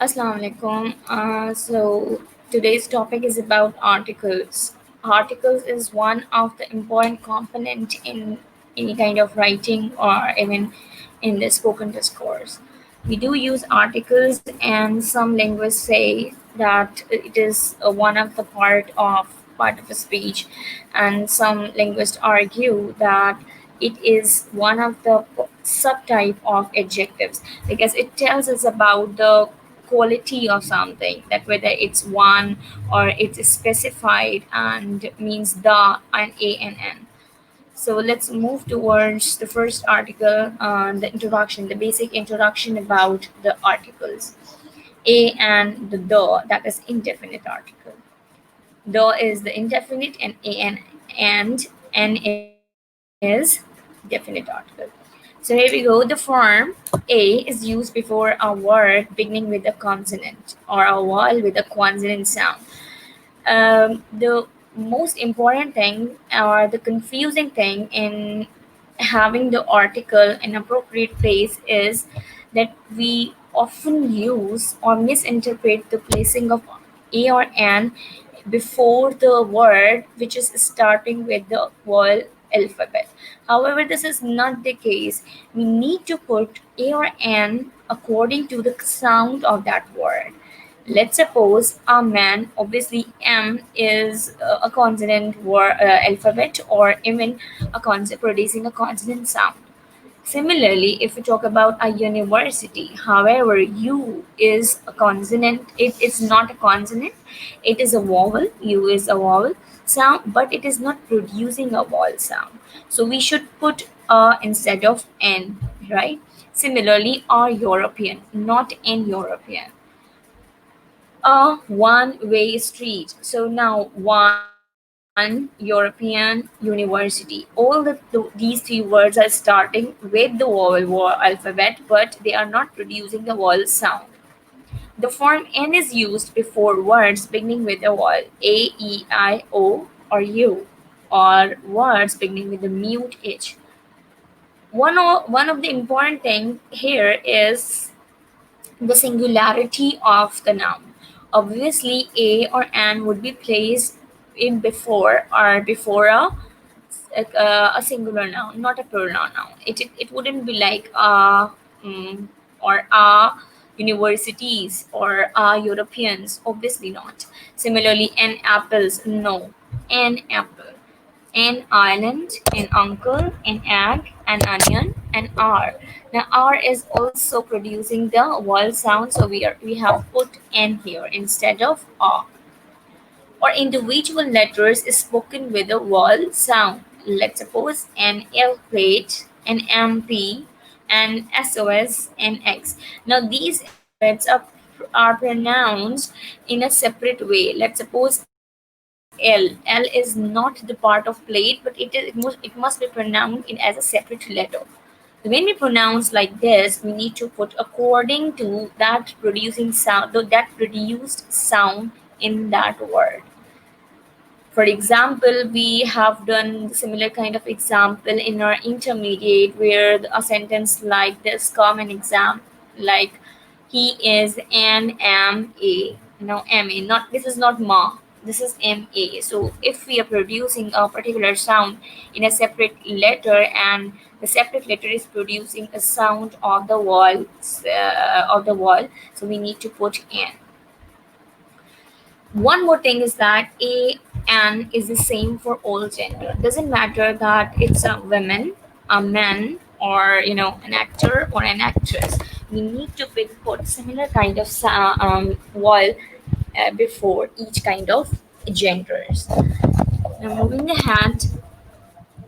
Assalamu alaikum. So today's topic is about articles. Articles is one of the important component in any kind of writing or even in the spoken discourse. We do use articles, and some linguists say that it is one of the part of a speech, and some linguists argue that it is one of the subtype of adjectives because it tells us about the quality of something, that whether it's one or it's specified and means the and a and n. So let's move towards the first article, the introduction, the basic introduction about the articles. A and the, that is indefinite article. The is the indefinite, and a and n is definite article. So here we go. The form a is used before a word beginning with a consonant or a vowel with a consonant sound. The most important thing or the confusing thing in having the article in appropriate place is that we often use or misinterpret the placing of a or an before the word which is starting with the whole alphabet. However, this is not the case. We need to put a or an according to the sound of that word. Let's suppose a man, obviously M is a consonant word alphabet, or even a consonant producing a consonant sound. Similarly, if we talk about a university, however, U is a consonant. It is not a consonant. It is a vowel. U is a vowel sound, but it is not producing a vowel sound. So we should put a instead of N, right? Similarly, our European, not an European, a one-way street. So now one European university. All these three words are starting with the vowel alphabet, but they are not producing the vowel sound. The form N is used before words beginning with a vowel A, E, I, O, or U, or words beginning with a mute H. One of the important thing here is the singularity of the noun. Obviously, a or an would be placed in before or before a singular noun, not a plural noun. It wouldn't be like mm, or universities or Europeans. Obviously not. Similarly, an apples, no, an apple, an island, an uncle, an egg, an onion, an R. Now R is also producing the vowel sound, so we have put N here instead of R. Or individual letters is spoken with a vowel sound. Let's suppose an L plate, an MP, an SOS, an X. Now these alphabets are pronounced in a separate way. Let's suppose L. L is not the part of plate, but it must be pronounced in as a separate letter. When we pronounce like this, we need to put according to that producing sound, that produced sound in that word. For example, we have done similar kind of example in our intermediate where a sentence like this come in exam, like he is an MA. No, MA. Not this is not ma. This is MA. So if we are producing a particular sound in a separate letter, and the separate letter is producing a sound of the wall, so we need to put n. One more thing is that a and is the same for all gender. Doesn't matter that it's a woman, a man, or an actor or an actress. We need to put similar kind of wall before each kind of genders. Now moving ahead,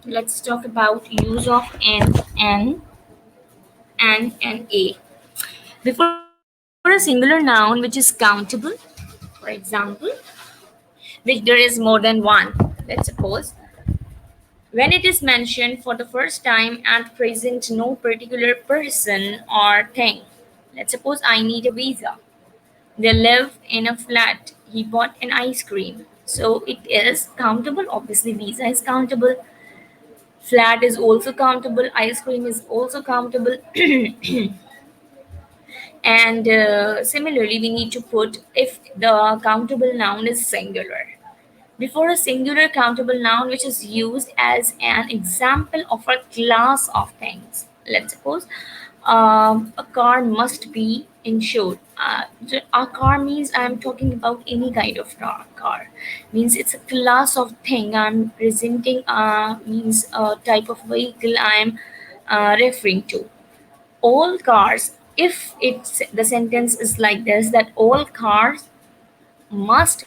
let's talk about use of and a. Before a singular noun which is countable, for example, which there is more than one. Let's suppose when it is mentioned for the first time and present no particular person or thing. Let's suppose I need a visa. They live in a flat. He bought an ice cream. So it is countable. Obviously, visa is countable. Flat is also countable. Ice cream is also countable. And similarly, we need to put if the countable noun is singular before a singular countable noun which is used as an example of a class of things. Let's suppose a car must be insured. A car means I'm talking about any kind of car. Means it's a class of thing. I'm presenting means a type of vehicle I'm referring to. All cars. If it's the sentence is like this, that all cars must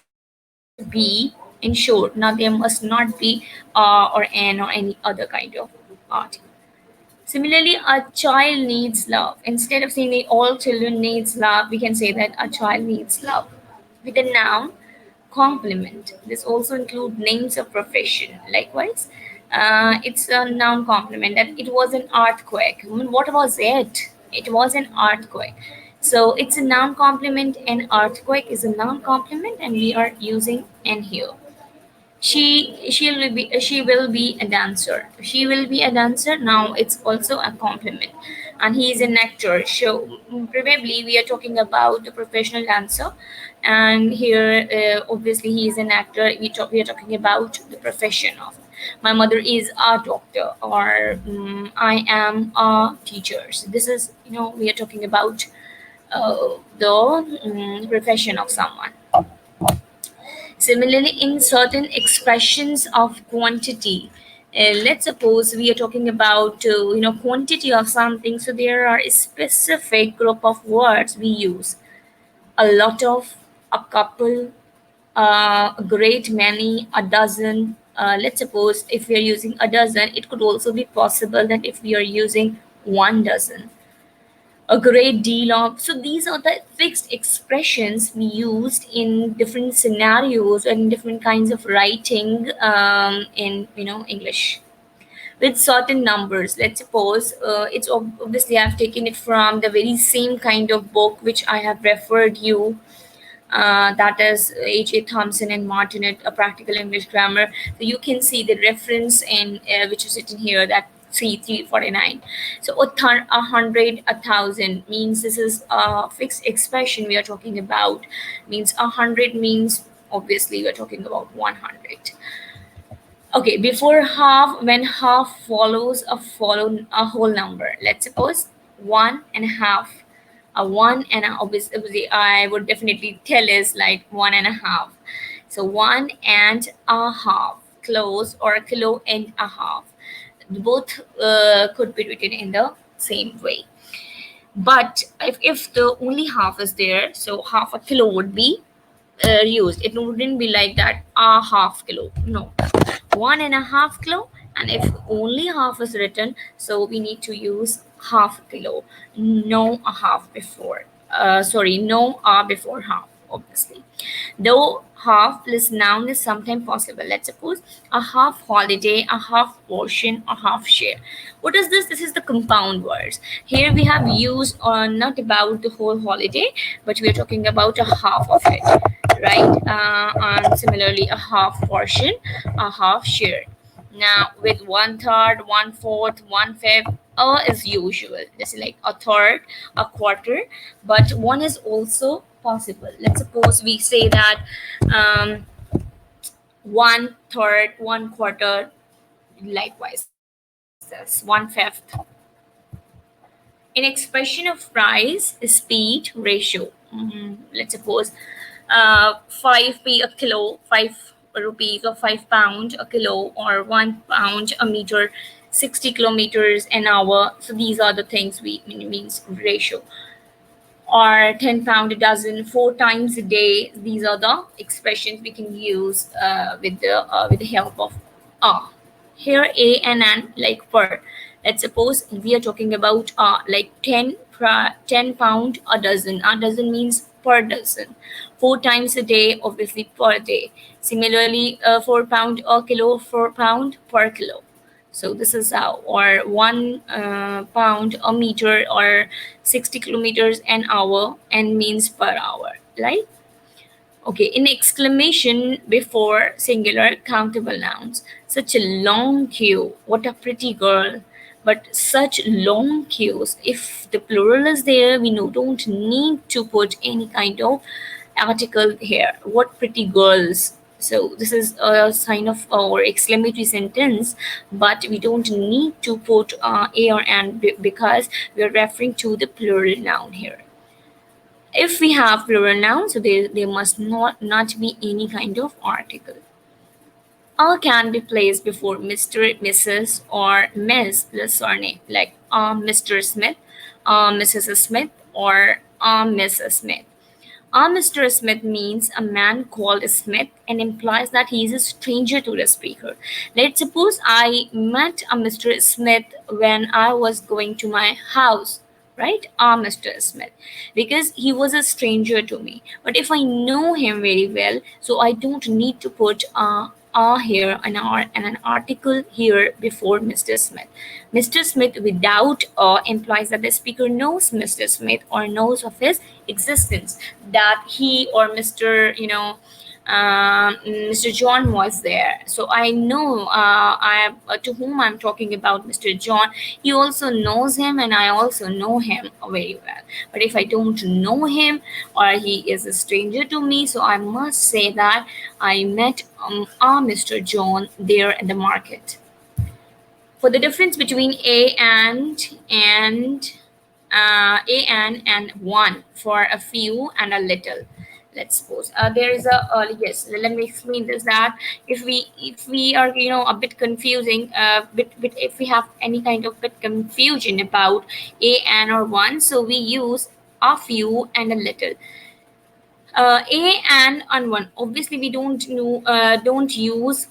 be insured. Now there must not be or an or any other kind of article. Similarly, a child needs love. Instead of saying that all children needs love, we can say that a child needs love. With a noun, complement. This also include names of profession. Likewise, it's a noun complement. That it was an earthquake. I mean, what was it? It was an earthquake. So it's a noun complement. An earthquake is a noun complement, and we are using "an" here. She will be a dancer. She will be a dancer. Now it's also a compliment, and he is an actor. So probably we are talking about the professional dancer, and here obviously he is an actor. We are talking about the profession of. My mother is a doctor, or I am a teacher. So this is we are talking about the profession of someone. Similarly, in certain expressions of quantity, let's suppose we are talking about quantity of something. So there are a specific group of words we use: a lot of, a couple, a great many, a dozen. Let's suppose if we are using a dozen, it could also be possible that if we are using 1 dozen, a great deal of. So these are the fixed expressions we used in different scenarios and different kinds of writing in English with certain numbers. Let's suppose it's obviously I've taken it from the very same kind of book which I have referred you, that is H.A. Thompson and Martinet, A Practical English Grammar. So you can see the reference in which is written here, that C349. So a hundred, 1,000 means this is a fixed expression we are talking about. Means 100 means obviously we are talking about 100. Okay, before half, when half follows a whole number. Let's suppose 1.5. A one and a obviously I would definitely tell is like 1.5. So 1.5 close or kilo and a half. Both could be written in the same way. But if the only half is there, so half a kilo would be used. It wouldn't be like that a half kilo. No, 1.5 kilo. And if only half is written, so we need to use half kilo. No a half before. Sorry, no a before half, obviously. Though half plus noun is sometimes possible. Let's suppose a half holiday, a half portion, a half share. What is this? This is the compound words. Here we have used not about the whole holiday, but we are talking about a half of it, right? And similarly, a half portion, a half share. Now, with 1/3, 1/4, 1/5, is usual. This is like a third, a quarter, but one is also possible. Let's suppose we say that 1/3, 1/4, likewise, this 1/5. In expression of price, speed, ratio. Let's suppose 5p a kilo, 5 rupees or £5 a kilo, or £1 a meter, 60 kilometers an hour. So these are the things we means ratio. Or £10 a dozen, 4 times a day. These are the expressions we can use with the help of a. Here a and an like per. Let's suppose we are talking about like 10 pound a dozen. A dozen means per dozen. 4 times a day, obviously per day. Similarly, 4 pound a kilo, 4 pound per kilo. So this is how, or 1 pound a meter, or 60 kilometers an hour, and means per hour, right? Okay, in exclamation before singular countable nouns, such a long queue. What a pretty girl. but such long queues. If the plural is there, we don't need to put any kind of article here. What pretty girls. So this is a sign of or exclamatory sentence, but we don't need to put a or an because we are referring to the plural noun here. If we have plural nouns, so there must not be any kind of article. A can be placed before Mr., Mrs., or Ms. plus surname, like Mr. Smith, Mrs. Smith, or Mrs. Smith. Mr. Smith means a man called Smith and implies that he is a stranger to the speaker. Let's suppose I met a Mr. Smith when I was going to my house, right? Mr. Smith, because he was a stranger to me. But if I know him very well, so I don't need to put here and an article here before Mr. Smith. Mr. Smith without implies that the speaker knows Mr. Smith or knows of his existence, that he or Mr. John was there. So I know to whom I'm talking about, Mr. John. He also knows him, and I also know him very well. But if I don't know him or he is a stranger to me, so I must say that I met Mr. John there in the market. For the difference between and one, for a few and a little. Let's suppose there is a yes, let me explain this, that if we are a bit confusing, if we have any kind of bit confusion about a and or one, so we use a few and a little. A and one, obviously we don't use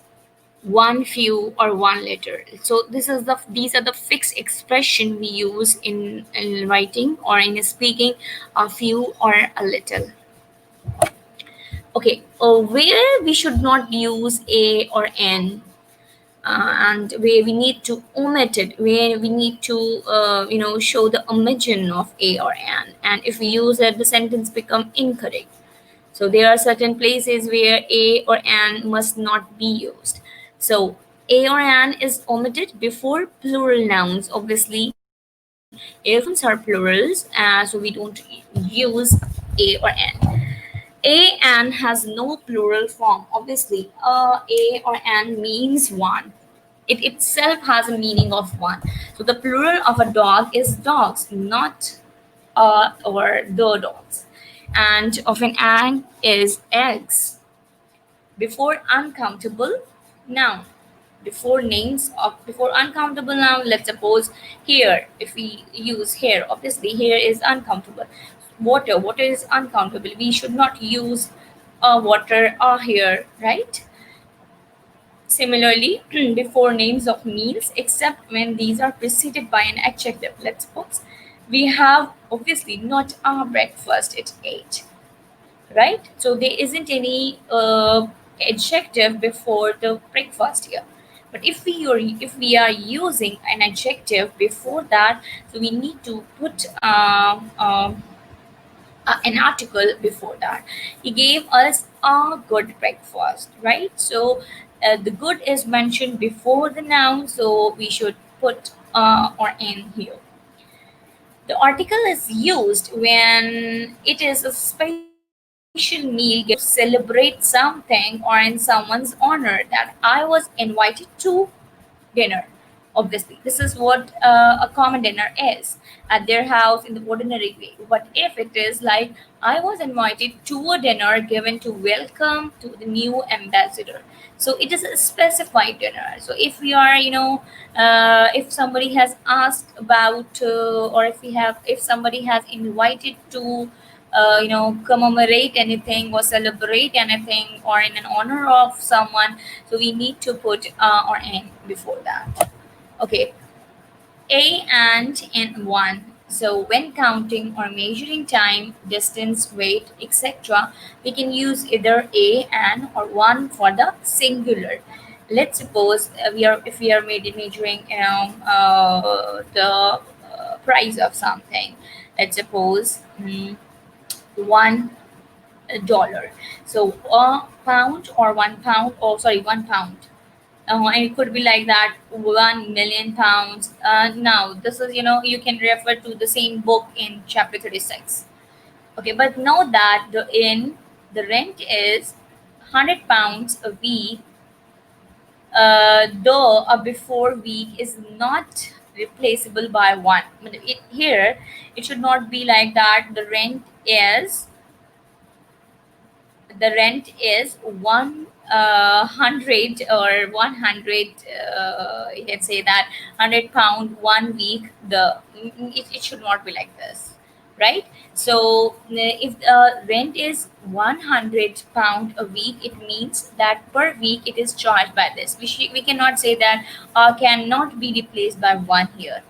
one, few, or one letter. So these are the fixed expression we use in writing or in speaking, a few or a little. Okay, where we should not use a or n, and where we need to omit it, where we need to show the omission of a or n, and if we use it, the sentence become incorrect. So there are certain places where a or an must not be used. So a or an is omitted before plural nouns. Obviously, if nouns are plurals, so we don't use a or an. A and has no plural form. Obviously, a or an means one. It itself has a meaning of one. So the plural of a dog is dogs, not or the dogs. And of an egg is eggs. Before uncountable noun. Before uncountable noun, let's suppose here, if we use here, obviously here is uncountable. Water is uncountable. We should not use water here, right? Similarly, before names of meals, except when these are preceded by an adjective. Let's suppose we have obviously not our breakfast at 8, right? So there isn't any adjective before the breakfast here. But if we are using an adjective before that, so we need to put an article before that. He gave us a good breakfast, right? So the good is mentioned before the noun, so we should put or in here. The article is used when it is a special meal given to celebrate something or in someone's honor, that I was invited to dinner. Obviously, this is what a common dinner is at their house in the ordinary way. But if it is like I was invited to a dinner given to welcome to the new ambassador, so it is a specified dinner. So if we are, if somebody has asked about, or if somebody has invited to commemorate anything or celebrate anything or in an honor of someone, so we need to put or n before that. Okay, a and one. So when counting or measuring time, distance, weight, etc., we can use either a and or one for the singular. Let's suppose if we are measuring the price of something. Let's suppose $1. So a pound or 1 pound, or sorry, 1 pound. and it could be like that, 1 million pounds. Now this is, you can refer to the same book in chapter 36. Okay, but know that the rent is £100 a week, though a before week is not replaceable by one. But here it should not be like that. The rent is 100 or 100, you can say that, £100 1 week. It should not be like this, right? So if the rent is £100 a week, it means that per week it is charged by this. We cannot say that cannot be replaced by one here.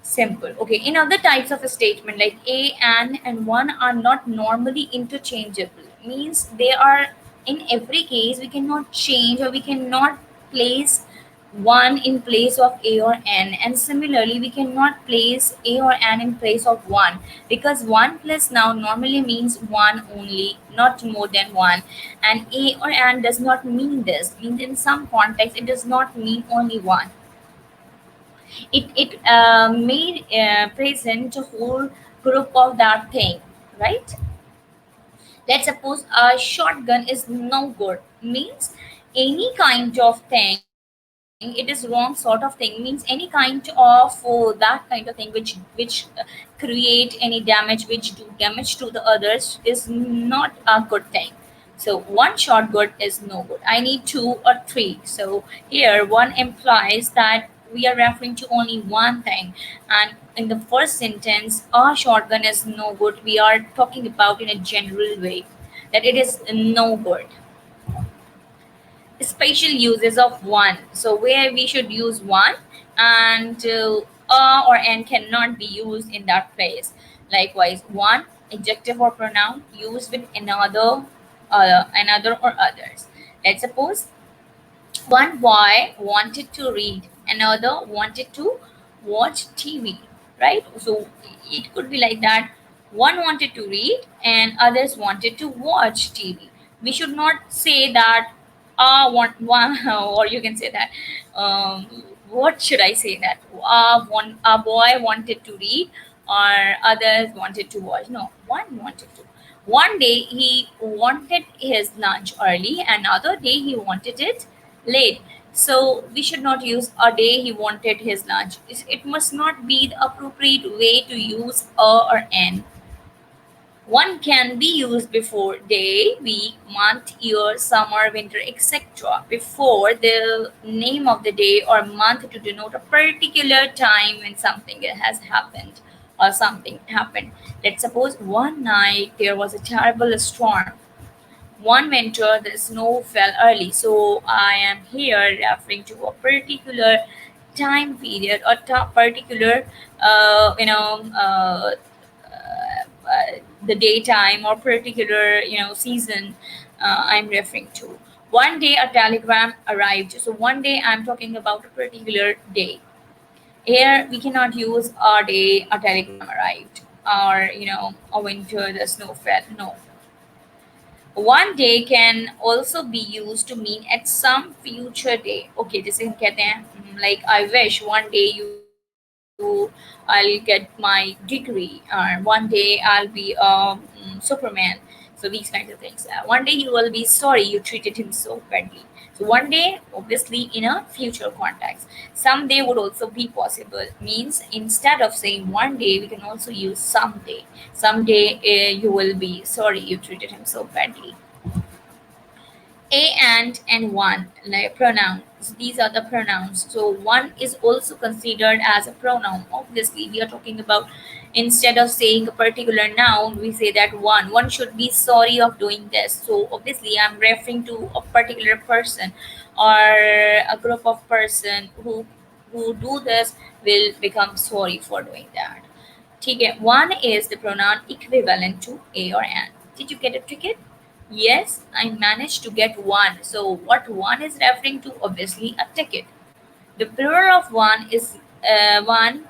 Simple. Okay. In other types of a statement, like a, and one are not normally interchangeable. Means they are, in every case we cannot change, or we cannot place one in place of a or n, and similarly we cannot place a or n in place of one, because one plus noun normally means one only, not more than one, and a or n does not mean this. Means in some context it does not mean only one. It may present a whole group of that thing, right? Let's suppose a shotgun is no good. Means any kind of thing, it is wrong sort of thing. Means any kind of that kind of thing which create any damage, which do damage to the others, is not a good thing. So one shotgun is no good. I need two or three. So here one implies that we are referring to only one thing. And in the first sentence, a shotgun is no good, we are talking about in a general way that it is no good. Special uses of one. So where we should use one, and a or n cannot be used in that place. Likewise, one adjective or pronoun used with another or others. Let's suppose one boy wanted to read, another wanted to watch TV, right? So it could be like that. One wanted to read and others wanted to watch TV. We should not say that want one, or you can say that, what should I say, that a boy wanted to read or others wanted to watch. No, one wanted to. One day he wanted his lunch early, another day he wanted it late. So we should not use a day he wanted his lunch. It must not be the appropriate way to use a or an. One can be used before day, week, month, year, summer, winter, etc. before the name of the day or month to denote a particular time when something has happened or something happened. Let's suppose one night there was a terrible storm. One winter the snow fell early. So I am here referring to a particular time period or particular the daytime or particular season I'm referring to. One day a telegram arrived. So one day I'm talking about a particular day. Here we cannot use a day a telegram arrived, or a winter the snow fell. No. One day can also be used to mean at some future day. Okay, जैसे हम कहते हैं, like I wish one day I'll get my degree, or one day I'll be a Superman. So these kinds of things. One day you will be sorry you treated him so badly. So one day, obviously, in a future context. Someday would also be possible. Means instead of saying one day, we can also use someday. Someday you will be sorry you treated him so badly. A and one, like pronouns. These are the pronouns. So one is also considered as a pronoun. Obviously, we are talking about, instead of saying a particular noun, we say that one should be sorry of doing this. So obviously I'm referring to a particular person or a group of person who do this will become sorry for doing that. ठीक है. One is the pronoun equivalent to a or an. Did you get a ticket? Yes, I managed to get one. So what one is referring to? Obviously a ticket. The plural of one is one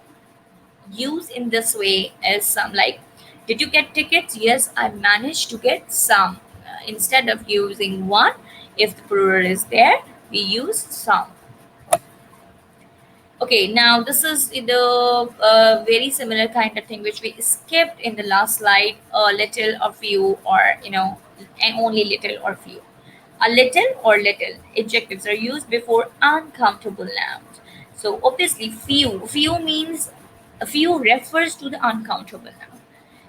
used in this way as some, like, did you get tickets? Yes, I managed to get some. Instead of using one, if the plural is there, we use some. Okay, now this is the very similar kind of thing which we skipped in the last slide. A little, a few, or and only little or few. A little or little adjectives are used before uncountable nouns. So obviously, few means a few refers to the uncountable noun.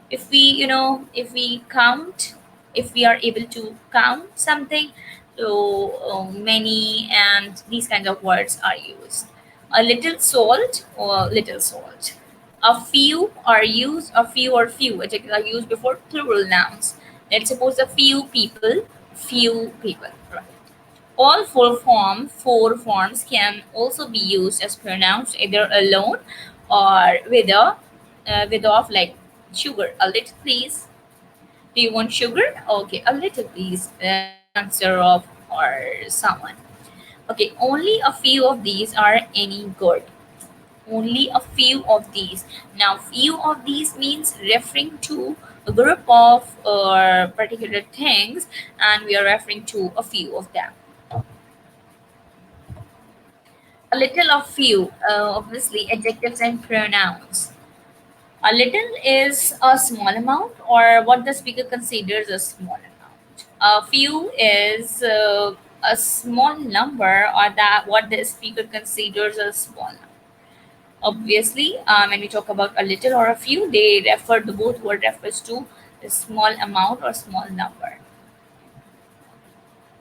If we if we count, if we are able to count something, so many and these kinds of words are used. A little salt or little salt. A few are used, a few or few adjectives are used before plural nouns. Let's suppose a few people, right? All four forms can also be used as pronouns either alone or with a with off, like sugar. A little, please. Do you want sugar? Okay, a little, please. In answer of or someone. Okay, only a few of these are any good. Only a few of these. Now, few of these means referring to a group of particular things, and we are referring to a few of them. A little of few, obviously adjectives and pronouns. A little is a small amount, or what the speaker considers a small amount. A few is a small number, or that what the speaker considers a small number. Obviously, when we talk about a little or a few, they refer, the both word refers to a small amount or small number.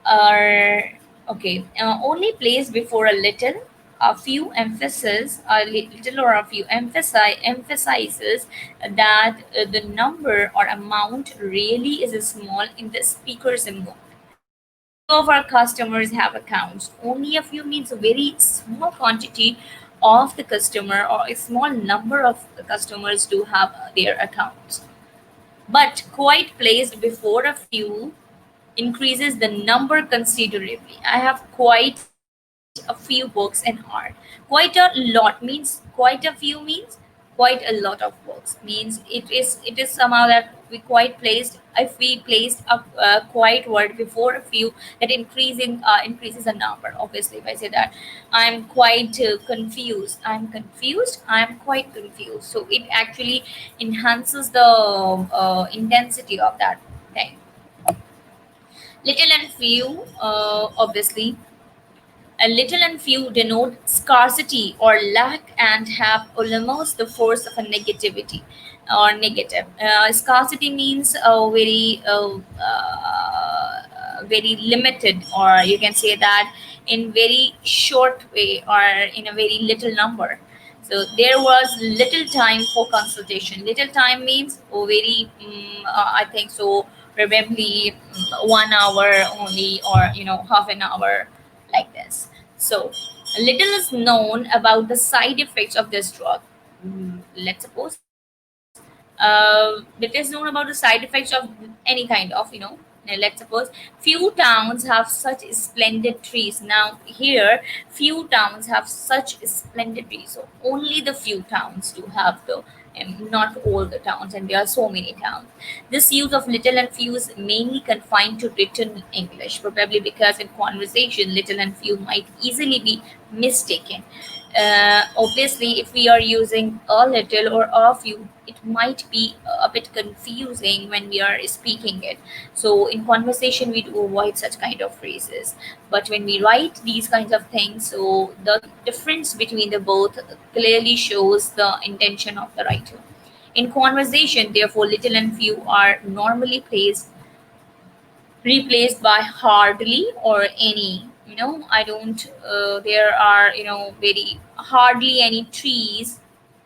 Are okay, only placed before a little, a few emphasis, a little or a few emphasizes that the number or amount really is small in the speaker's mood. Few of our customers have accounts. Only a few means a very small quantity of the customer, or a small number of the customers do have their accounts. But quite placed before a few increases the number considerably. I have quite a few books in art. Quite a lot means, quite a few means quite a lot of books. Means it is somehow that we quite placed, if we placed a quite word before a few, that increases a number. Obviously, if I say that I'm quite confused, I'm quite confused, so it actually enhances the intensity of that thing. Little and few, obviously, a little and few denote scarcity or lack and have almost the force of a negativity or negative. Scarcity means very limited, or you can say that in very short way or in a very little number. So there was little time for consultation. Little time means very, I think so, probably 1 hour only, or half an hour, like this. So, little is known about the side effects of this drug. Let's suppose it is known about the side effects of any kind of, let's suppose few towns have such splendid trees. Now here, few towns have such splendid trees, so only the few towns do have the, not all the towns, and there are so many towns. This use of little and few is mainly confined to written English, probably because in conversation little and few might easily be mistaken. Obviously, if we are using a little or a few, it might be a bit confusing when we are speaking it. So in conversation, we do avoid such kind of phrases. But when we write these kinds of things, so the difference between the both clearly shows the intention of the writer. In conversation, therefore, little and few are normally placed replaced by hardly or any. I don't there are, very hardly any trees.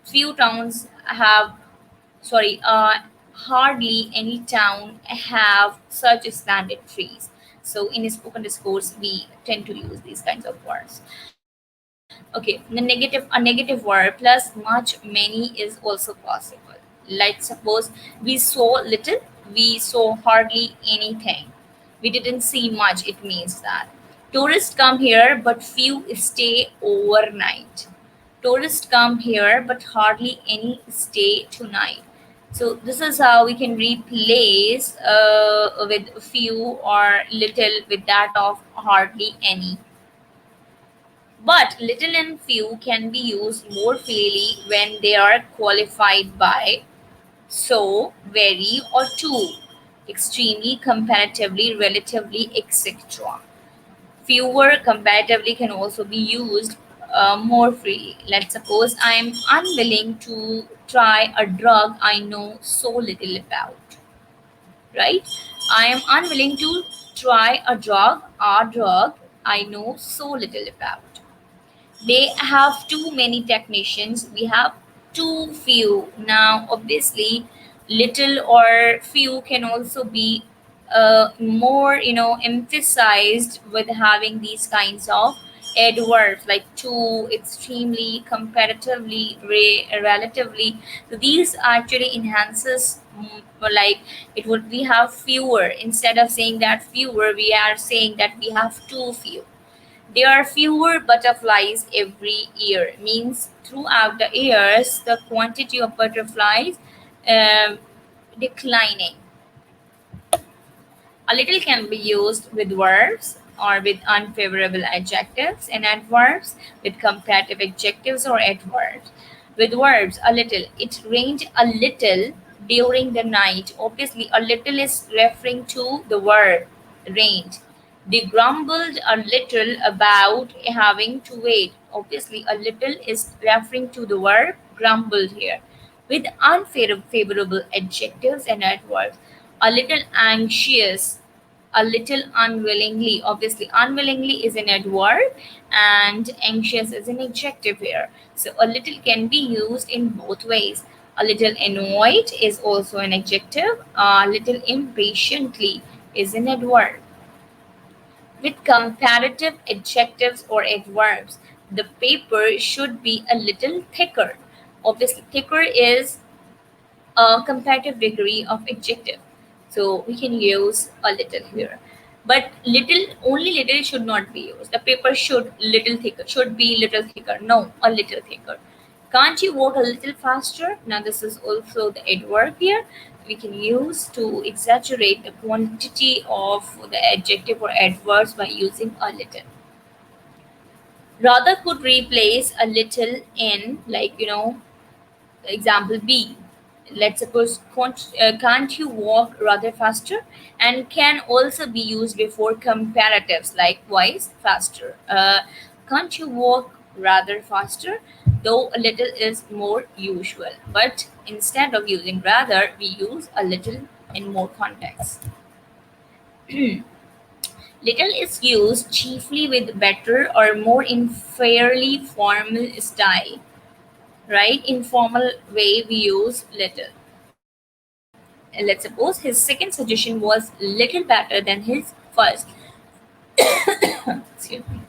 Few towns have, sorry, hardly any town have such standard trees. So in spoken discourse, we tend to use these kinds of words. Okay, a negative word plus much, many is also possible. Like suppose we saw little, we saw hardly anything. We didn't see much, it means that. Tourists come here, but few stay overnight. Tourists come here, but hardly any stay tonight. So this is how we can replace with few or little with that of hardly any. But little and few can be used more freely when they are qualified by so, very, or to, extremely, comparatively, relatively, etc. Fewer comparatively can also be used more freely. Let's suppose I am unwilling to try a drug I know so little about, right? I am unwilling to try a drug I know so little about. They have too many technicians, we have too few. Now obviously little or few can also be more emphasized with having these kinds of adverbs like too, extremely, comparatively, relatively. So these actually enhances, like it would, we have fewer, instead of saying that fewer we are saying that we have too few. There are fewer butterflies every year, means throughout the years, the quantity of butterflies um, declining. A little can be used with verbs or with unfavorable adjectives, and adverbs with comparative adjectives or adverbs. With verbs, a little, it rained a little during the night. Obviously, a little is referring to the verb rained. They grumbled a little about having to wait. Obviously, a little is referring to the verb grumbled here. With unfavorable adjectives and adverbs, a little anxious, a little unwillingly. Obviously, unwillingly is an adverb and anxious is an adjective here. So, a little can be used in both ways. A little annoyed is also an adjective. A little impatiently is an adverb. With comparative adjectives or adverbs, the paper should be a little thicker. Obviously, thicker is a comparative degree of adjective. So we can use a little here. But little, only little should not be used. The paper should little thicker, should be little thicker. No, a little thicker. Can't you walk a little faster? Now this is also the adverb here. We can use to exaggerate the quantity of the adjective or adverbs by using a little. Rather could replace a little in, like, example B. Let's suppose, can't you walk rather faster? And can also be used before comparatives, likewise, faster. Can't you walk rather faster? Though a little is more usual. But instead of using rather, we use a little in more contexts. Little is used chiefly with better or more in fairly formal style, right? Informal way we use little. Let's suppose his second suggestion was little better than his first. Excuse me.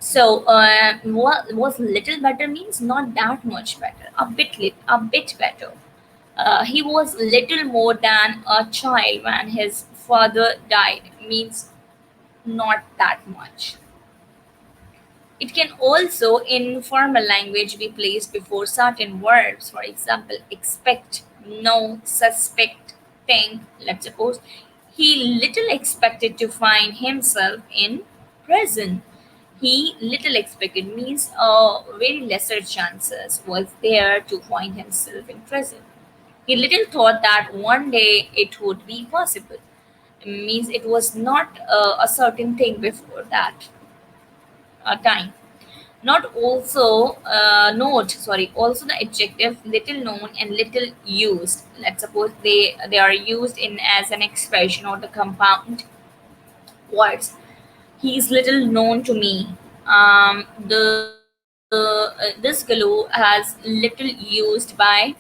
So, what was little better means not that much better, a bit better. He was little more than a child when his father died, means not that much. It can also, in formal language, be placed before certain verbs. For example, expect, know, suspect, think. Let's suppose he little expected to find himself in prison. He little expected means very lesser chances was there to find himself in prison. He little thought that one day it would be possible. Means it was not a certain thing before that time. Not also note, sorry, also the adjective little known and little used. Let's suppose they are used in as an expression or the compound words. He is little known to me. This glue has little used by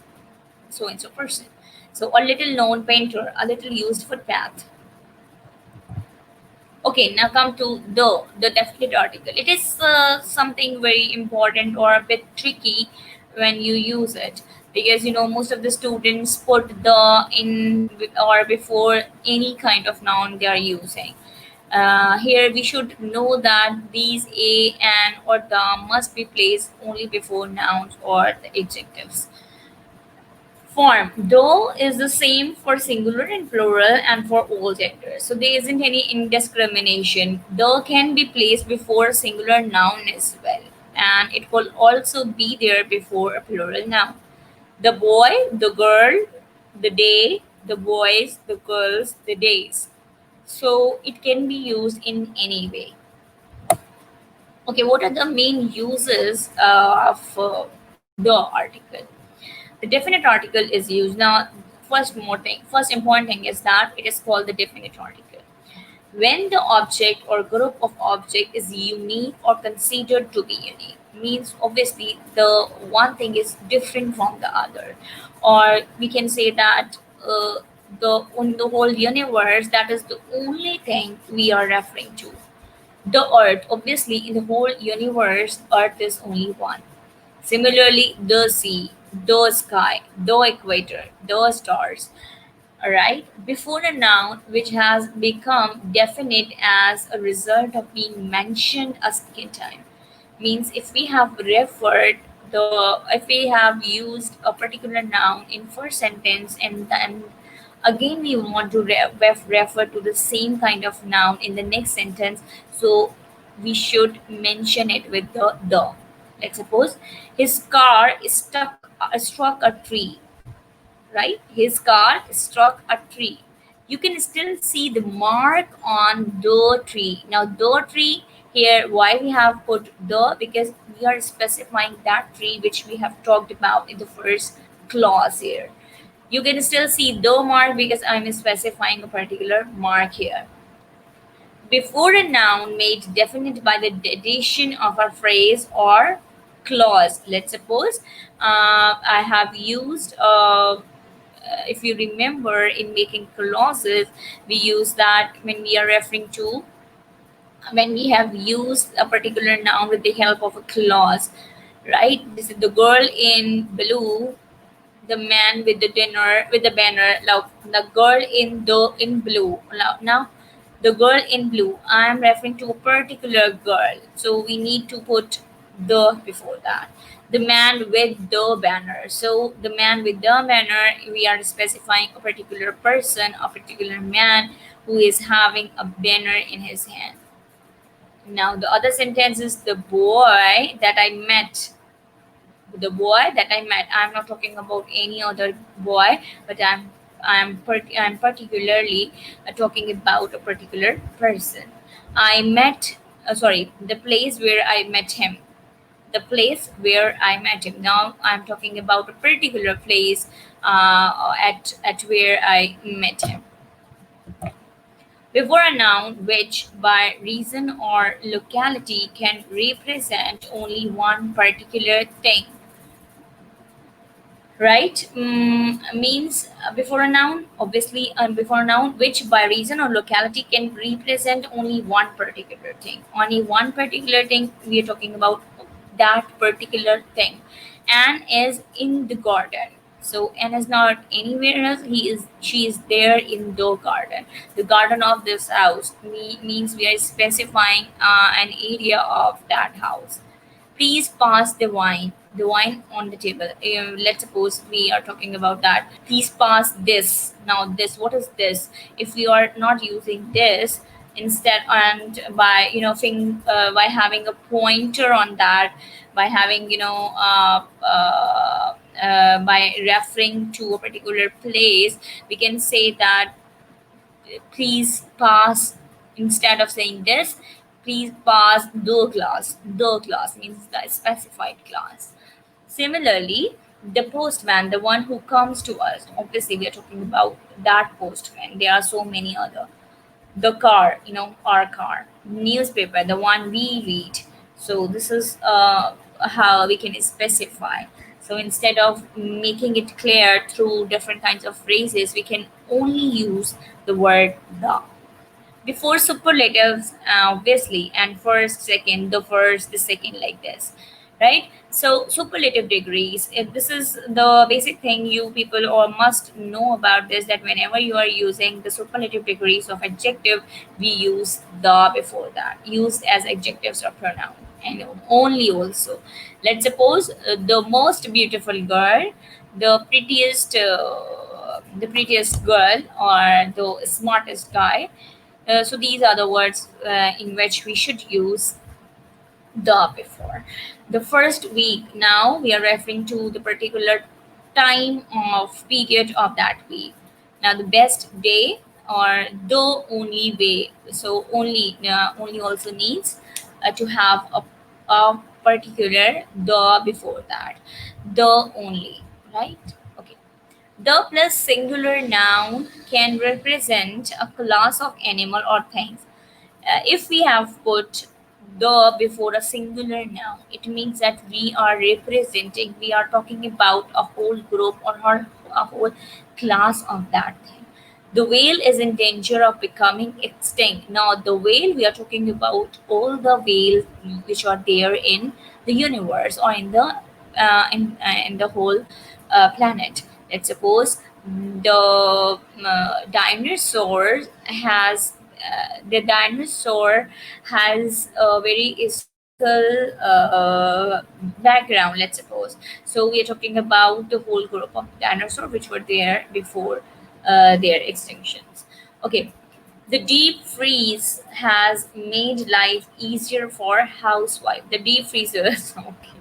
so and so person. So a little known painter, a little used footpath. Okay, now come to the definite article. It is something very important or a bit tricky when you use it, because most of the students put the in or before any kind of noun they are using. Here we should know that these a, and, or the must be placed only before nouns or the adjectives. form. Though is the same for singular and plural and for all genders. So there isn't any indiscrimination. Though can be placed before a singular noun as well. And it will also be there before a plural noun. The boy, the girl, the day, the boys, the girls, the days. So it can be used in any way. Okay, what are the main uses of the article? The definite article is used. Now, first important thing is that it is called the definite article. When the object or group of object is unique or considered to be unique, means obviously the one thing is different from the other. Or we can say that the on the whole universe, that is the only thing we are referring to. The earth, obviously in the whole universe, earth is only one. Similarly, the sea, the sky, the equator, the stars. Alright, before a noun which has become definite as a result of being mentioned a second time. Means if we have used a particular noun in first sentence, and then again we want to refer to the same kind of noun in the next sentence, so we should mention it with the. Like suppose his car struck a tree, right? His car struck a tree. You can still see the mark on the tree. Now, the tree here, why we have put the? Because we are specifying that tree which we have talked about in the first clause here. You can still see the mark because I'm specifying a particular mark here. Before a noun made definite by the addition of a phrase or clause. Let's suppose I have used if you remember in making clauses, we use that when we are referring to when we have used a particular noun with the help of a clause, right? This is the girl in blue, the man with the dinner with the banner. Now the girl in blue. Now the girl in blue, I am referring to a particular girl, so we need to put the before that. The man with the banner, so the man with the banner, we are specifying a particular person, a particular man who is having a banner in his hand. Now the other sentence is the boy that I met. The boy that I met. I'm not talking about any other boy, but I'm particularly talking about a particular person. I met. Sorry, the place where I met him. The place where I met him. Now I'm talking about a particular place at where I met him. Before a noun which by reason or locality can represent only one particular thing, right? Means before a noun, obviously before a noun which by reason or locality can represent only one particular thing. Only one particular thing, we are talking about that particular thing. Anne is in the garden. So Anne is not anywhere else. She is there in the garden. The garden of this house means we are specifying an area of that house. Please pass the wine on the table. Let's suppose we are talking about that. Please pass this. Now this, what is this? If we are not using this, instead, and by by having a pointer on that, by having by referring to a particular place, we can say that please pass. Instead of saying this, please pass the class. The class means the specified class. Similarly, the postman, the one who comes to us, obviously we are talking about that postman. There are so many other. The car, our car. Newspaper, the one we read. So this is how we can specify. So instead of making it clear through different kinds of phrases, we can only use the word the. Before superlatives, obviously, and first, second, the first, the second, like this, right? So superlative degrees, if this is the basic thing you people or must know about this, that whenever you are using the superlative degrees of adjective, we use the before that, used as adjectives or pronoun. And only also, let's suppose the most beautiful girl, the prettiest girl or the smartest guy. So these are the words in which we should use the before. The first week, now we are referring to the particular time of period of that week. Now the best day or the only way. So only also needs to have a particular the before that. The only, right? Okay. The plus singular noun can represent a class of animal or things. If we have put the before a singular noun, it means that we are talking about a whole group or a whole class of that thing. The whale is in danger of becoming extinct. Now, the whale, we are talking about all the whales which are there in the universe or in the whole planet. Let's suppose the dinosaur has a very historical background, let's suppose. So we are talking about the whole group of dinosaurs which were there before their extinctions. Okay. The deep freeze has made life easier for housewife. The deep freezers. Okay.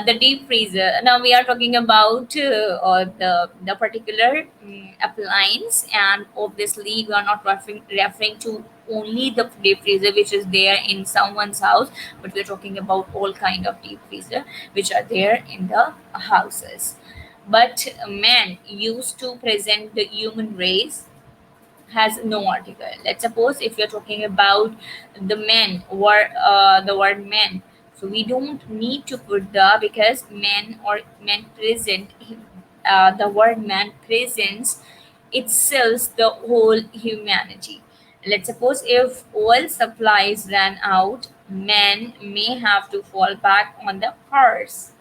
The deep freezer. Now we are talking about the particular appliance, and obviously we are not referring to only the deep freezer which is there in someone's house, but we're talking about all kind of deep freezer which are there in the houses. But man used to present the human race has no article. Let's suppose if you're talking about the word men, so we don't need to put the, because men or men present, the word man presents itself the whole humanity. Let's suppose if oil supplies ran out, men may have to fall back on the horses.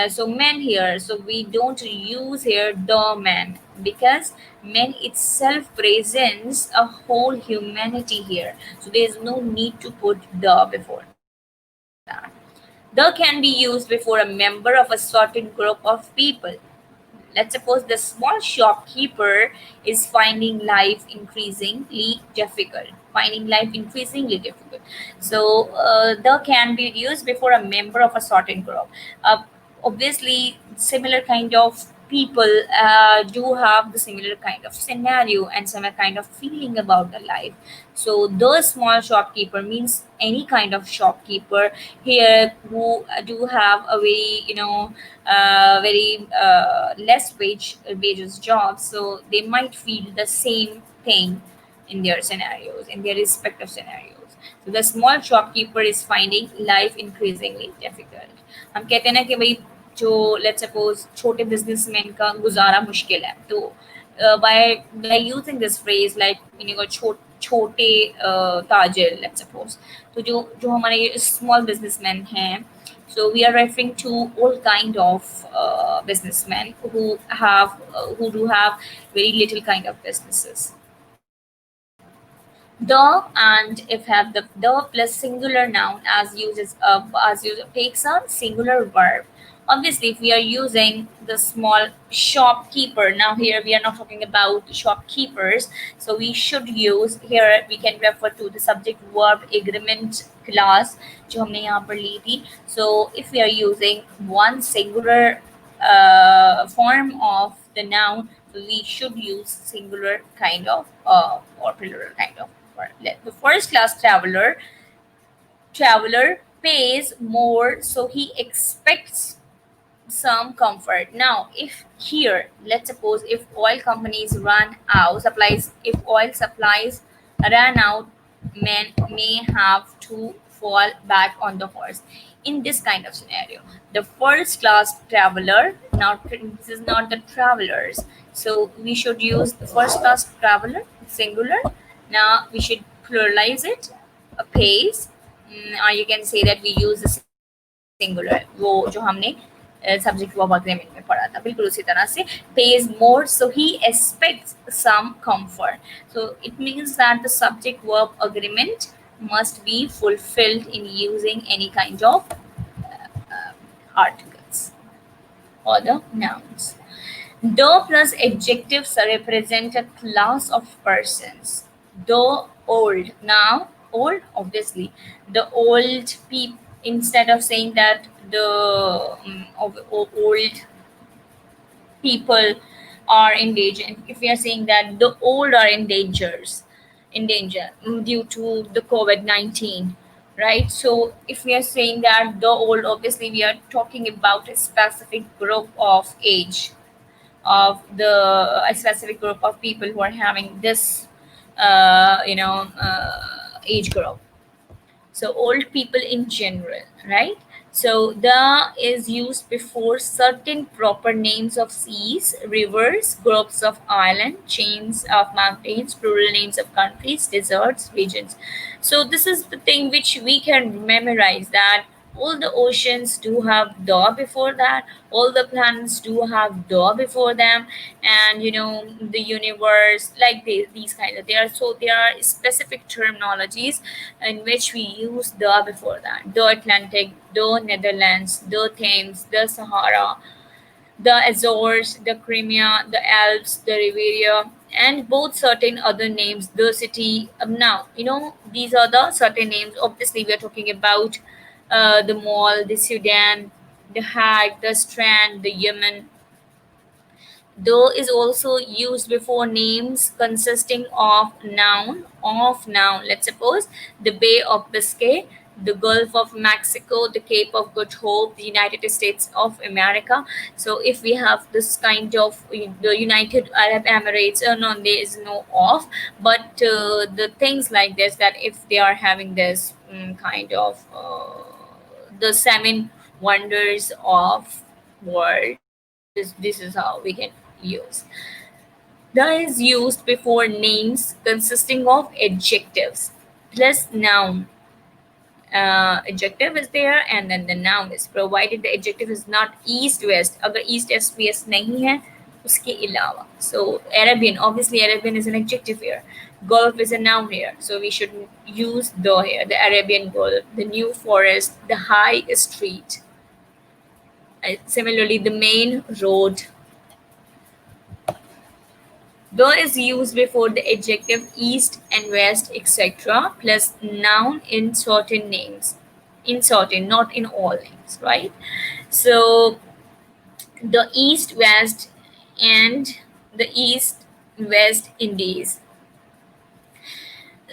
So men here, so we don't use here the man, because man itself presents a whole humanity here, so there is no need to put the before that. The can be used before a member of a certain group of people. Let's suppose the small shopkeeper is finding life increasingly difficult. Finding life increasingly difficult. So the can be used before a member of a certain group. Uh, Obviously, similar kind of people do have the similar kind of scenario and similar kind of feeling about the life. So the small shopkeeper means any kind of shopkeeper here who do have a very very less wages job, so they might feel the same thing in their scenarios, in their respective scenarios. So the small shopkeeper is finding life increasingly difficult. हम कहते हैं ना कि भाई जो let's suppose छोटे businessman का गुजारा मुश्किल है, तो by using this phrase like छोटे ताजिर, लेट्स सपोज, तो जो जो हमारे स्मॉल बिजनेसमैन हैं, so we are referring to all kind of businessmen who do have very little kind of businesses. The and if have the plus singular noun as takes a singular verb. Obviously, if we are using the small shopkeeper, now here we are not talking about shopkeepers, so we should use here, we can refer to the subject verb agreement class जो हमने यहाँ पर ली थी. So if we are using one singular form of the noun, so we should use singular kind of or plural kind of. The first class traveler pays more, so he expects some comfort. Now, if here, let's suppose if oil companies run out supplies, if oil supplies run out, men may have to fall back on the horse. In this kind of scenario, the first class traveler, now this is not the travelers, so we should use the first class traveler singular. Now we should pluralize it, a pays, or you can say that we use the singular, वो जो हमने subject verb agreement में पढ़ा था, बिल्कुल उसी तरह से pays more, so he expects some comfort. So it means that the subject verb agreement must be fulfilled in using any kind of articles. or the nouns. The plus adjectives represent a class of persons. The old. Now, old, obviously. The old people, instead of saying that the old people are in danger, if we are saying that the old are in danger due to the COVID-19, right? So if we are saying that the old, obviously we are talking about a specific group of age, of the a specific group of people who are having this age group. So old people in general, right? So the is used before certain proper names of seas, rivers, groups of island, chains of mountains, plural names of countries, deserts, regions. So this is the thing which we can memorize, that all the oceans do have the before that, all the planets do have the before them, and the universe, like these kind of, there are specific terminologies in which we use the before that: the Atlantic, the Netherlands, the Thames, the Sahara, the Azores, the Crimea, the Alps, the Riviera, and both certain other names, the city. Now, these are the certain names. Obviously, we are talking about the Mall, the Sudan, the Hague, the Strand, the Yemen. Though is also used before names consisting of noun. Let's suppose the Bay of Biscay, the Gulf of Mexico, the Cape of Good Hope, the United States of America. So if we have this kind of the United Arab Emirates, no, there is no of, but the things like this, that if they are having this kind of the seven wonders of world, this is how we can use. The is used before names consisting of adjectives plus noun. Adjective is there and then the noun is provided the adjective is not east west. अगर east west नहीं है उसके अलावा. So Arabian, obviously Arabian is an adjective here. Gulf is a noun here, so we should use the here. The Arabian Gulf, the New Forest, the High Street. Similarly, the main road. The is used before the adjective east and west, etc., plus noun in certain names. In certain, not in all names, right? So the east, west, and the east, west Indies,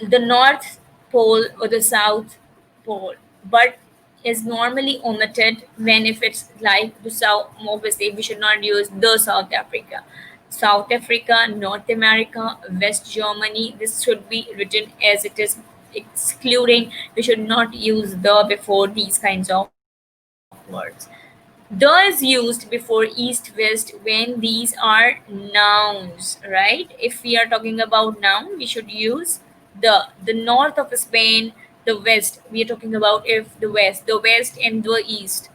the North Pole or the South Pole, but is normally omitted when if it's like the South. Obviously, we should not use the South Africa. South Africa, North America, West Germany. This should be written as it is, excluding. We should not use the before these kinds of words. The is used before east west when these are nouns, right? If we are talking about noun, we should use the north of Spain, the west. We are talking about if the west and the east.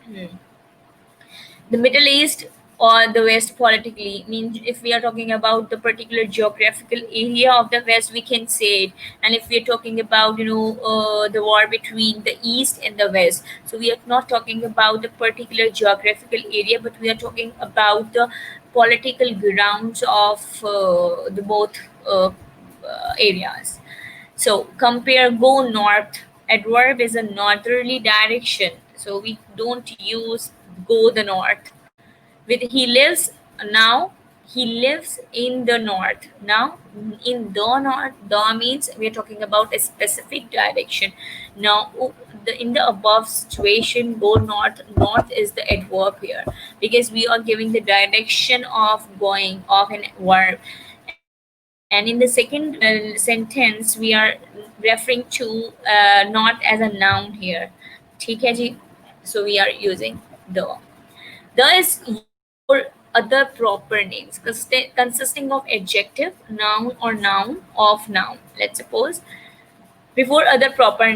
The Middle East or the West politically means, if we are talking about the particular geographical area of the West, we can say it. And if we are talking about the war between the East and the West, so we are not talking about the particular geographical area, but we are talking about the political grounds of the both areas. So compare go north. Adverb is a northerly direction. So we don't use go the north. With he lives now, he lives in the north. Now in the north, the means we are talking about a specific direction. Now in the above situation, go north. North is the adverb here because we are giving the direction of going of an verb. And in the second sentence, we are referring to not as a noun here. ठीक है जी. So we are using the. The is used before other proper names consisting of adjective, noun, or noun of noun. Let's suppose before other proper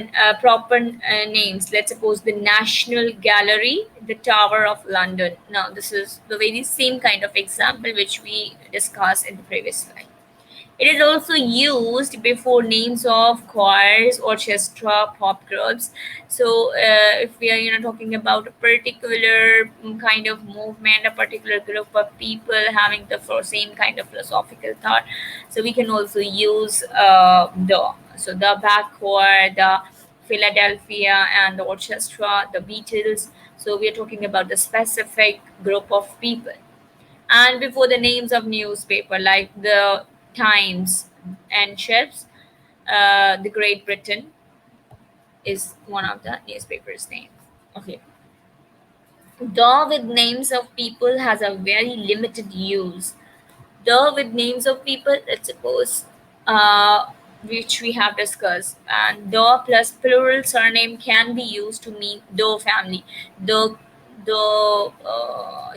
names. Let's suppose the National Gallery, the Tower of London. Now this is the very same kind of example which we discussed in the previous slide. It is also used before names of choirs, orchestra, pop groups. So, if we are talking about a particular kind of movement, a particular group of people having the same kind of philosophical thought, so we can also use the. So the Bach choir, the Philadelphia, and the orchestra, the Beatles. So we are talking about the specific group of people. And before the names of newspaper like the Times and Ships, the Great Britain is one of the newspaper's name. Okay. The with names of people has a very limited use. The with names of people, let's suppose, uh, which we have discussed, and the plus plural surname can be used to mean the family, the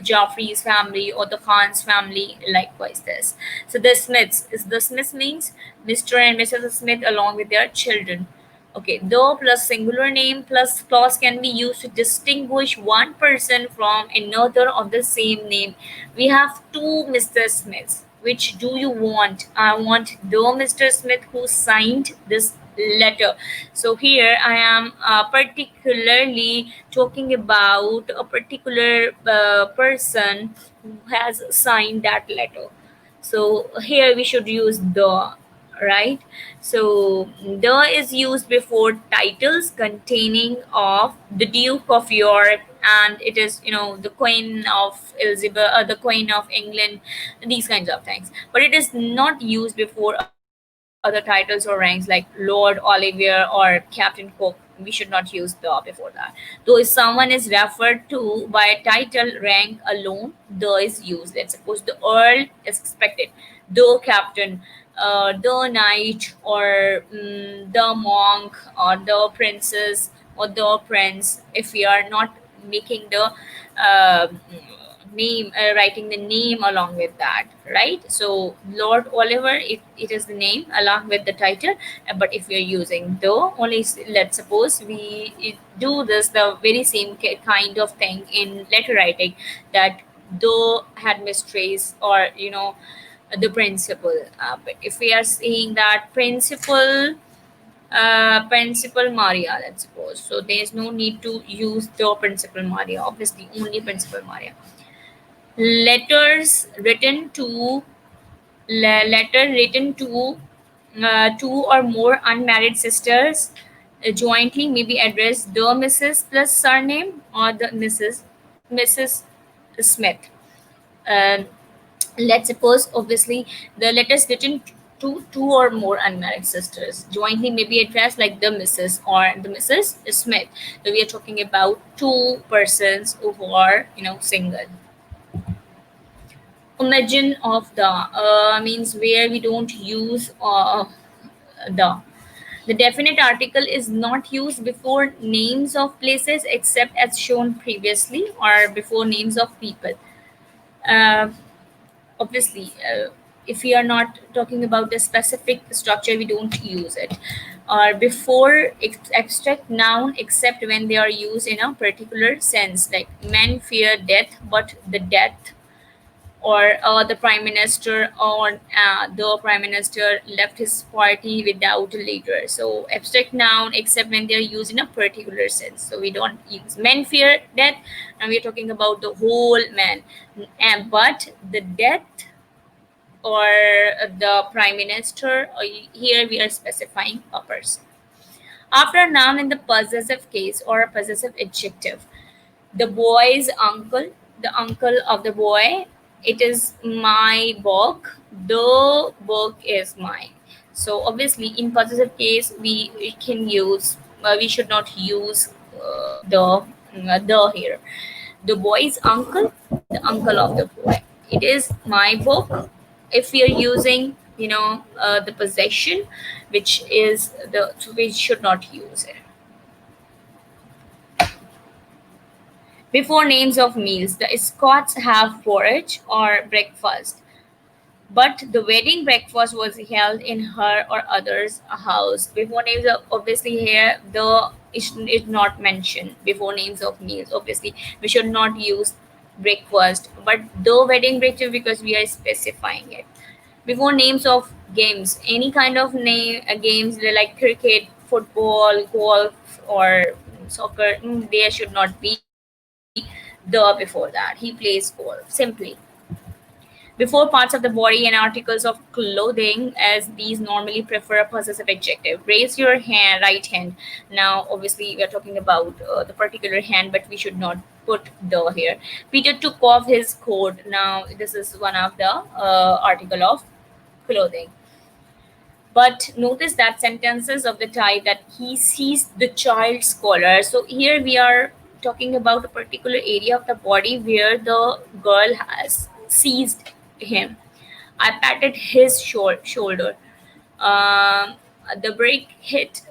Joffrey's family or the Khan's family. Likewise, this. So the Smiths is the Smiths means Mr. and Mrs. Smith along with their children. Okay, though plus singular name plus clause can be used to distinguish one person from another of the same name. We have two Mr. Smiths. Which do you want? I want the Mr. Smith who signed this letter. So here I am particularly talking about a particular person who has signed that letter. So here we should use the, right? So the is used before titles containing of the Duke of York, and it is the Queen of Elizabeth, the Queen of England, these kinds of things. But it is not used before other titles or ranks like Lord Oliver or Captain Cook. We should not use the before that. Though if someone is referred to by title rank alone, the is used. Let's suppose the Earl is expected, the Captain, the Knight, or the Monk, or the Princess, or the Prince. If we are not making the uh, name, writing the name along with that, right? So Lord Oliver, it is the name along with the title. But if you're using the only, let's suppose we do this the very same kind of thing in letter writing, that the headmistress, or the principal. But if we are saying that principal Maria, let's suppose, so there's no need to use the principal Maria, obviously only principal Maria. Letters written to letter written to two or more unmarried sisters jointly may be addressed the Mrs. plus surname, or the Mrs. Smith. Uh, let's suppose, obviously, the letters written to two or more unmarried sisters jointly may be addressed like the Mrs. or the Mrs. Smith. So we are talking about two persons who are single. Imagine of the means where we don't use the the definite article is not used before names of places except as shown previously, or before names of people. uh, Obviously, if we are not talking about the specific structure, we don't use it, or before abstract noun except when they are used in a particular sense, like men fear death but the death, or the prime minister, or the prime minister left his party without a leader. So abstract noun except when they are used in a particular sense, so we don't use men fear death, and we're talking about the whole man. And but the death, or the prime minister, or here we are specifying a person. After a noun in the possessive case or a possessive adjective, the boy's uncle, the uncle of the boy, it is my book, the book is mine. So obviously in possessive case we can use, we should not use the here. The boy's uncle, the uncle of the boy, it is my book. If we are using the possession, which is the, so we should not use it. Before names of meals, the Scots have porridge or breakfast, but the wedding breakfast was held in her or others' house. Before names of, obviously here the is not mentioned before names of meals. Obviously, we should not use breakfast, but the wedding breakfast because we are specifying it. Before names of games, any kind of name games like cricket, football, golf, or soccer. There should not be the before that. He plays golf simply. Before parts of the body and articles of clothing, as these normally prefer a possessive adjective. Raise your hand, right hand. Now, obviously, we are talking about the particular hand, but we should not put the here. Peter took off his coat. Now, this is one of the article of clothing. But notice that sentences of the type that he sees the child's collar. So here we are talking about a particular area of the body where the girl has seized him. I patted his shoulder. Um, the brick hit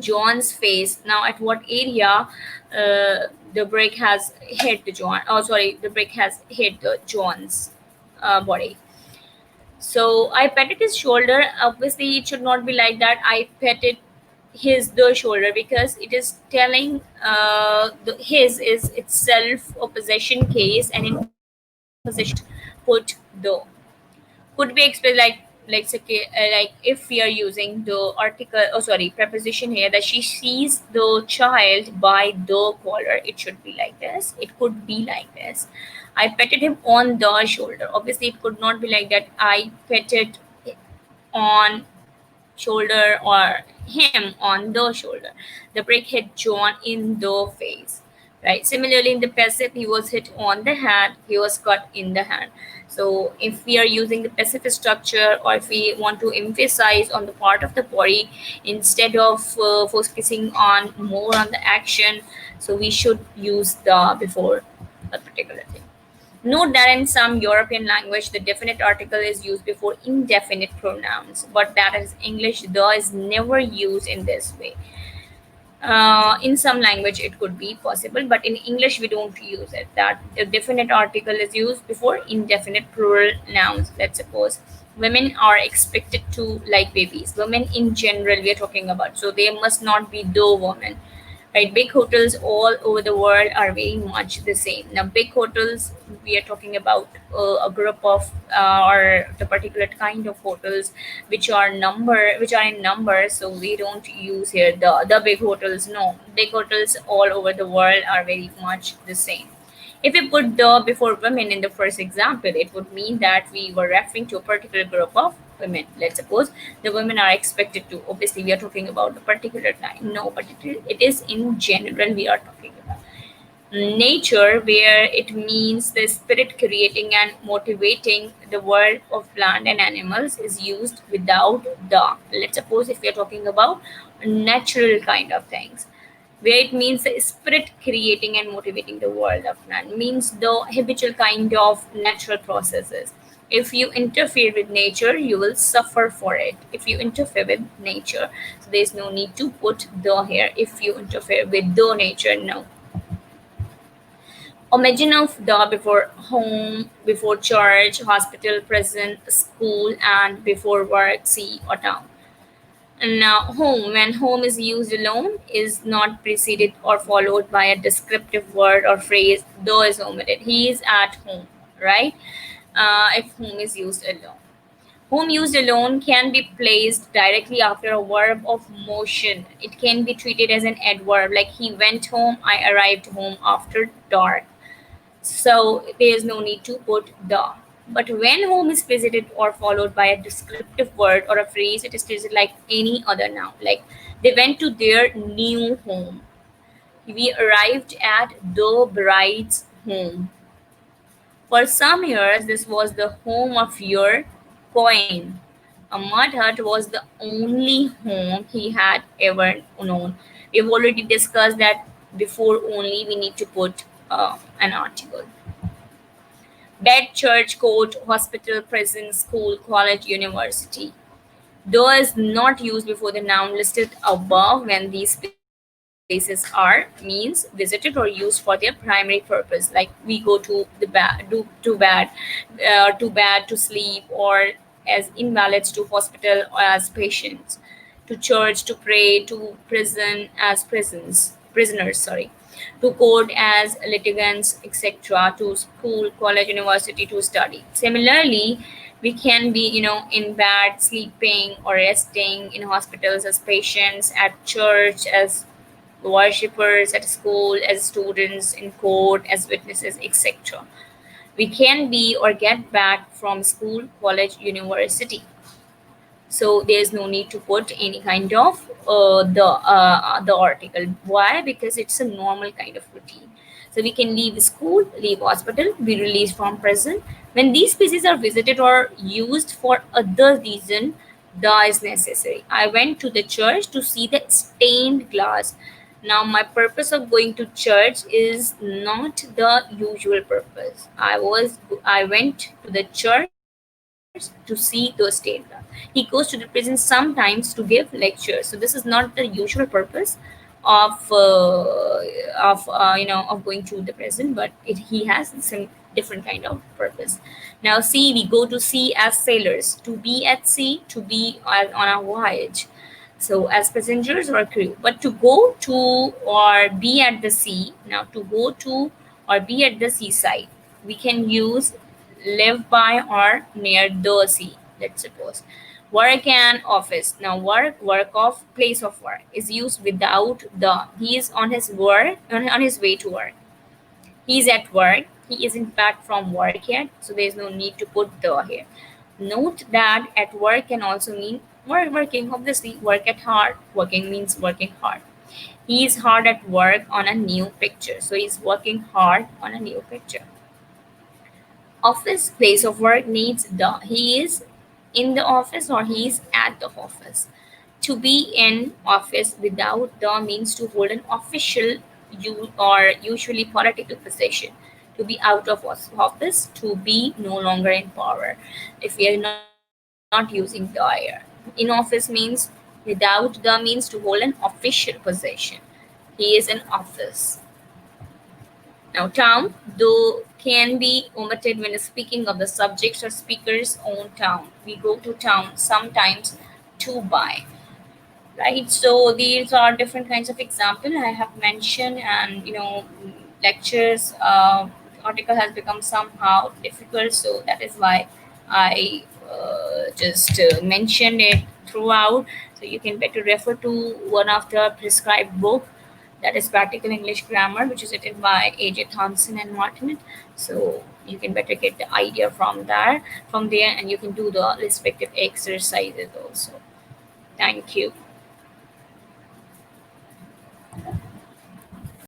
John's face. Now, at what area the brick has hit the John? Oh, sorry, the brick has hit the John's body. So I petted his shoulder. Obviously, it should not be like that. I petted the shoulder, because it is telling his is itself a possession case, and in possession put the could be expressed like if we are using the article, oh sorry, preposition here, that she sees the child by the collar. It should be like this. It could be like this. I petted him on the shoulder. Obviously, it could not be like that. I petted on shoulder, or him on the shoulder. The brick hit John in the face. Right. Similarly, in the passive, he was hit on the hand, he was cut in the hand. So if we are using the passive structure, or if we want to emphasize on the part of the body instead of focusing on more on the action, so we should use the before a particular thing. Note that in some European language, the definite article is used before indefinite pronouns, but that is English, the is never used in this way. In some language, it could be possible, but in English, we don't use it. That the definite article is used before indefinite plural nouns. Let's suppose women are expected to like babies. Women in general, we are talking about, so they must not be the woman, right? Big hotels all over the world are very much the same. Now, big hotels, we are talking about a group of or the particular kind of hotels which are in number, so we don't use here the big hotels. No, big hotels all over the world are very much the same. If we put the before women in the first example, it would mean that we were referring to a particular group of women. Let's suppose the women are expected to. Obviously, we are talking about a particular time. No, but it is in general we are talking about. Nature, where it means the spirit creating and motivating the world of plant and animals, is used without the. Let's suppose if we are talking about natural kind of things, where it means the spirit creating and motivating the world of man, means the habitual kind of natural processes. If you interfere with nature, you will suffer for it. If you interfere with nature, so there's no need to put the here. If you interfere with the nature, no. Imagine of the before home, before church, hospital, prison, school, and before work, sea, or town. And now, home, when home is used alone, is not preceded or followed by a descriptive word or phrase, though is omitted. He is at home, right? If home is used alone. Home used alone can be placed directly after a verb of motion. It can be treated as an adverb, like he went home, I arrived home after dark. So there is no need to put the. But when home is preceded or followed by a descriptive word or a phrase, it is treated like any other noun. Like they went to their new home. We arrived at the bride's home. For some years, this was the home of your coin. A mud hut was the only home he had ever known. We've already discussed that before only we need to put an article. Bed, church, court, hospital, prison, school, college, university. Though is not used before the noun listed above when these places are means visited or used for their primary purpose. Like we go to the to bed to sleep, or as invalids to hospital or as patients, to church to pray, to prison as prisoners. Sorry, to court as litigants, etc., to school, college, university to study. Similarly, We can be, in bed, sleeping or resting, in hospitals as patients, at church as worshippers, at school as students, in court as witnesses, etc. We can be or get back from school, college, university. So there's no need to put any kind of the article. Why? Because it's a normal kind of routine. So we can leave school, leave hospital, be released from prison. When these species are visited or used for other reason, the is necessary. I went to the church to see the stained glass. Now my purpose of going to church is not the usual purpose. I went to the church to see those stained glass. He goes to the prison sometimes to give lectures. So this is not the usual purpose of of going to the prison, but he has some different kind of purpose. Now see, we go to sea as sailors, to be at sea, to be on a voyage, so as passengers or crew. But to go to or be at the sea, now to go to or be at the seaside, we can use live by or near the sea, let's suppose. Work and office. Now work of place of work is used without the. He is on his work, on his way to work. He is at work. He isn't back from work yet, so there is no need to put the here. Note that at work can also mean working. Obviously, work at hard. Working means working hard. He is hard at work on a new picture. So he's working hard on a new picture. Office, place of work needs the. He is in the office or he is at the office. To be in office without the means to hold an official or usually political position. To be out of office, to be no longer in power. If we are not using the here. In office means without the means to hold an official position. He is in office. Now, town, though, can be omitted when speaking of the subjects or speaker's own town. We go to town sometimes to buy, right? So these are different kinds of example I have mentioned, and lectures article has become somehow difficult, so that is why I just mentioned it throughout. So you can better refer to one of the prescribed book, that is Practical English Grammar, which is written by AJ Thompson and Martinet. So you can better get the idea from there, and you can do the respective exercises also. Thank you.